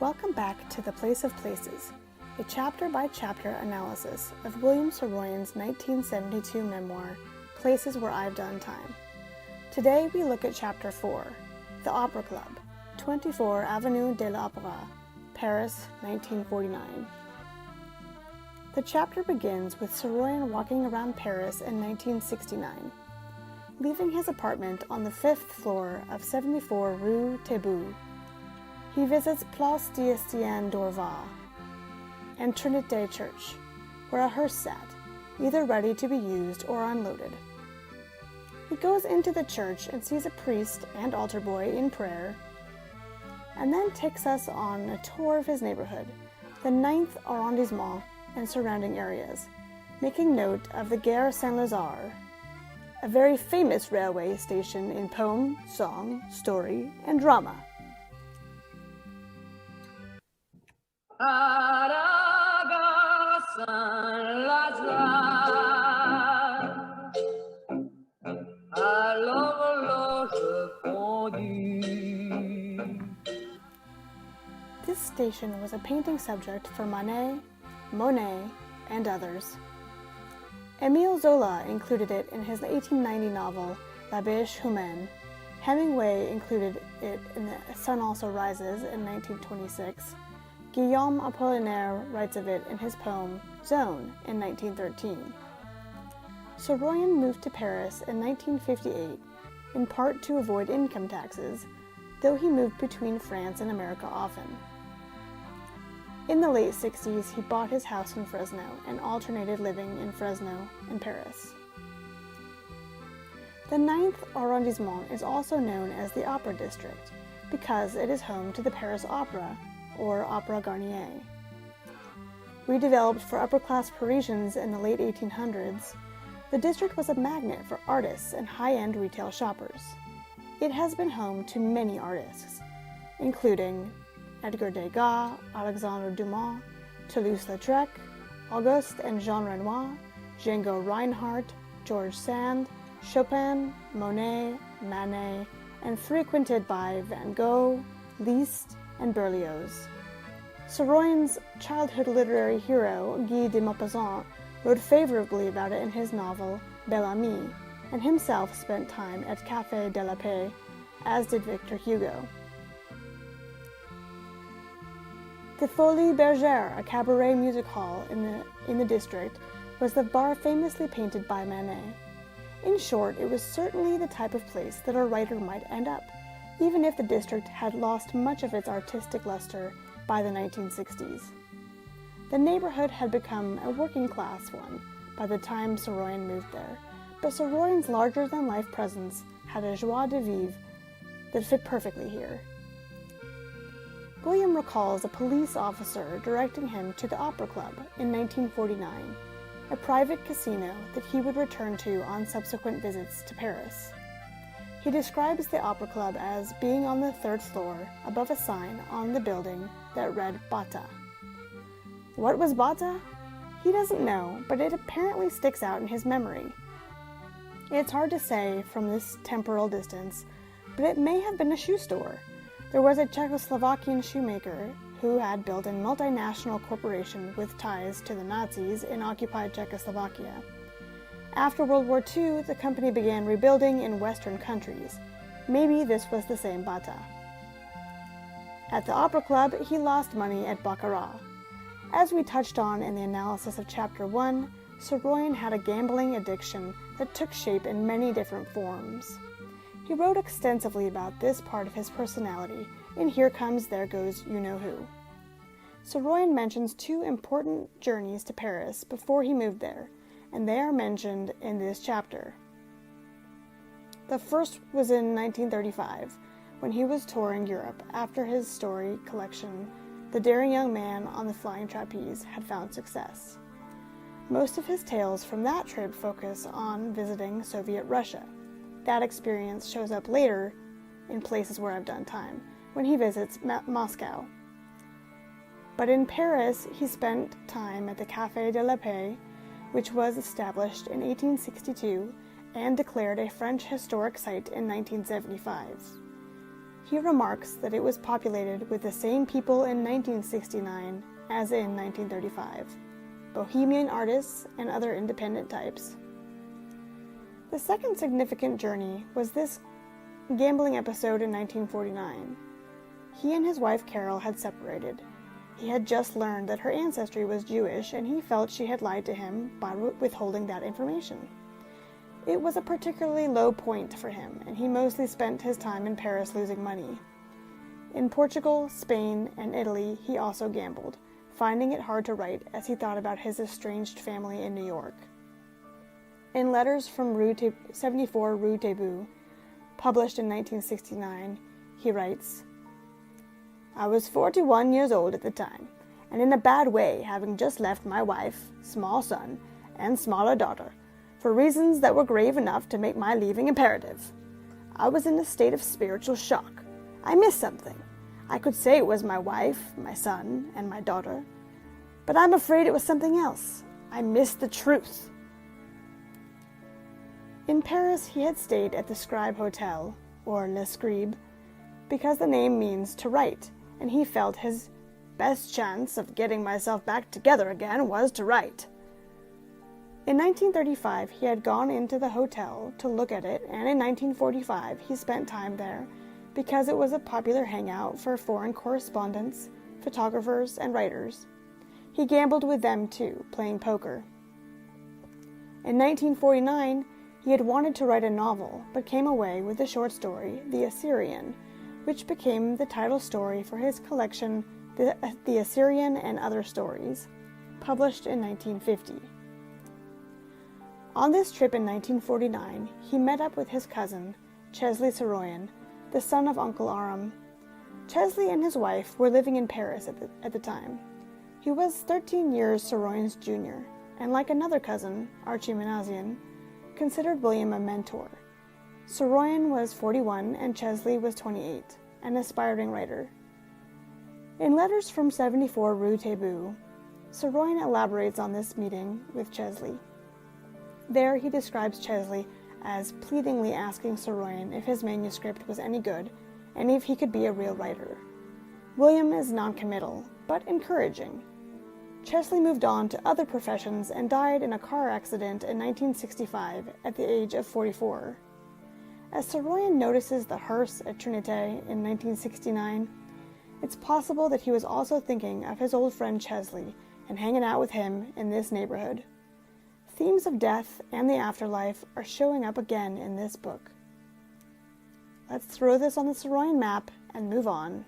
Welcome back to The Place of Places, a chapter-by-chapter analysis of William Saroyan's 1972 memoir, Places Where I've Done Time. Today we look at Chapter 4, The Opera Club, 24 Avenue de l'Opéra, Paris, 1949. The chapter begins with Saroyan walking around Paris in 1969. Leaving his apartment on the 5th floor of 74 Rue Taitbout, he visits Place d'Estienne d'Orval and Trinité Church, where a hearse sat, either ready to be used or unloaded. He goes into the church and sees a priest and altar boy in prayer, and then takes us on a tour of his neighborhood, the 9th arrondissement and surrounding areas, making note of the Gare Saint-Lazare, a very famous railway station in poem, song, story, and drama. This station was a painting subject for Manet, Monet, and others. Émile Zola included it in his 1890 novel La Bêche Humaine. Hemingway included it in The Sun Also Rises in 1926. Guillaume Apollinaire writes of it in his poem Zone in 1913. Saroyan moved to Paris in 1958, in part to avoid income taxes, though he moved between France and America often. In the late 60s, he bought his house in Fresno and alternated living in Fresno and Paris. The 9th arrondissement is also known as the Opera District because it is home to the Paris Opera, or Opera Garnier. Redeveloped for upper-class Parisians in the late 1800s, the district was a magnet for artists and high-end retail shoppers. It has been home to many artists, including Edgar Degas, Alexandre Dumas, Toulouse-Lautrec, Auguste and Jean Renoir, Django Reinhardt, George Sand, Chopin, Monet, Manet, and frequented by Van Gogh, Liszt, and Berlioz. Saroyan's childhood literary hero, Guy de Maupassant, wrote favorably about it in his novel Bel Ami, and himself spent time at Café de la Paix, as did Victor Hugo. The Folies Bergère, a cabaret music hall in the district, was the bar famously painted by Manet. In short, it was certainly the type of place that a writer might end up, even if the district had lost much of its artistic luster by the 1960s. The neighborhood had become a working-class one by the time Saroyan moved there, but Saroyan's larger-than-life presence had a joie de vivre that fit perfectly here. William recalls a police officer directing him to the Opera Club in 1949, a private casino that he would return to on subsequent visits to Paris. He describes the Opera Club as being on the 3rd floor above a sign on the building that read Bata. What was Bata? He doesn't know, but it apparently sticks out in his memory. It's hard to say from this temporal distance, but it may have been a shoe store. There was a Czechoslovakian shoemaker who had built a multinational corporation with ties to the Nazis in occupied Czechoslovakia. After World War II, the company began rebuilding in Western countries. Maybe this was the same Bata. At the Opera Club, he lost money at baccarat. As we touched on in the analysis of Chapter 1, Saroyan had a gambling addiction that took shape in many different forms. He wrote extensively about this part of his personality in Here Comes, There Goes, You Know Who. Saroyan mentions 2 important journeys to Paris before he moved there, and they are mentioned in this chapter. The first was in 1935, when he was touring Europe after his story collection, The Daring Young Man on the Flying Trapeze, had found success. Most of his tales from that trip focus on visiting Soviet Russia. That experience shows up later in Places Where I've Done Time, when he visits Moscow. But in Paris, he spent time at the Café de la Paix, which was established in 1862 and declared a French historic site in 1975. He remarks that it was populated with the same people in 1969 as in 1935, bohemian artists and other independent types. The second significant journey was this gambling episode in 1949. He and his wife Carol had separated. He had just learned that her ancestry was Jewish, and he felt she had lied to him by withholding that information. It was a particularly low point for him, and he mostly spent his time in Paris losing money. In Portugal, Spain, and Italy, he also gambled, finding it hard to write as he thought about his estranged family in New York. In Letters from 74 Rue Taitbout, published in 1969, he writes, "I was 41 years old at the time, and in a bad way, having just left my wife, small son, and smaller daughter, for reasons that were grave enough to make my leaving imperative. I was in a state of spiritual shock. I missed something. I could say it was my wife, my son, and my daughter, but I'm afraid it was something else. I missed the truth." In Paris, he had stayed at the Scribe Hotel, or Le Scribe, because the name means to write, and he felt his best chance of getting myself back together again was to write. In 1935, he had gone into the hotel to look at it, and in 1945, he spent time there because it was a popular hangout for foreign correspondents, photographers, and writers. He gambled with them too, playing poker. In 1949, he had wanted to write a novel, but came away with the short story, The Assyrian, which became the title story for his collection, The Assyrian and Other Stories, published in 1950. On this trip in 1949, he met up with his cousin, Chesley Saroyan, the son of Uncle Aram. Chesley and his wife were living in Paris at the time. He was 13 years Saroyan's junior, and like another cousin, Archie Manassian, considered William a mentor. Saroyan was 41 and Chesley was 28, an aspiring writer. In Letters from 74 Rue Taitbout, Saroyan elaborates on this meeting with Chesley. There he describes Chesley as pleadingly asking Saroyan if his manuscript was any good and if he could be a real writer. William is noncommittal, but encouraging. Chesley moved on to other professions and died in a car accident in 1965 at the age of 44. As Saroyan notices the hearse at Trinité in 1969, it's possible that he was also thinking of his old friend Chesley and hanging out with him in this neighborhood. Themes of death and the afterlife are showing up again in this book. Let's throw this on the Saroyan map and move on.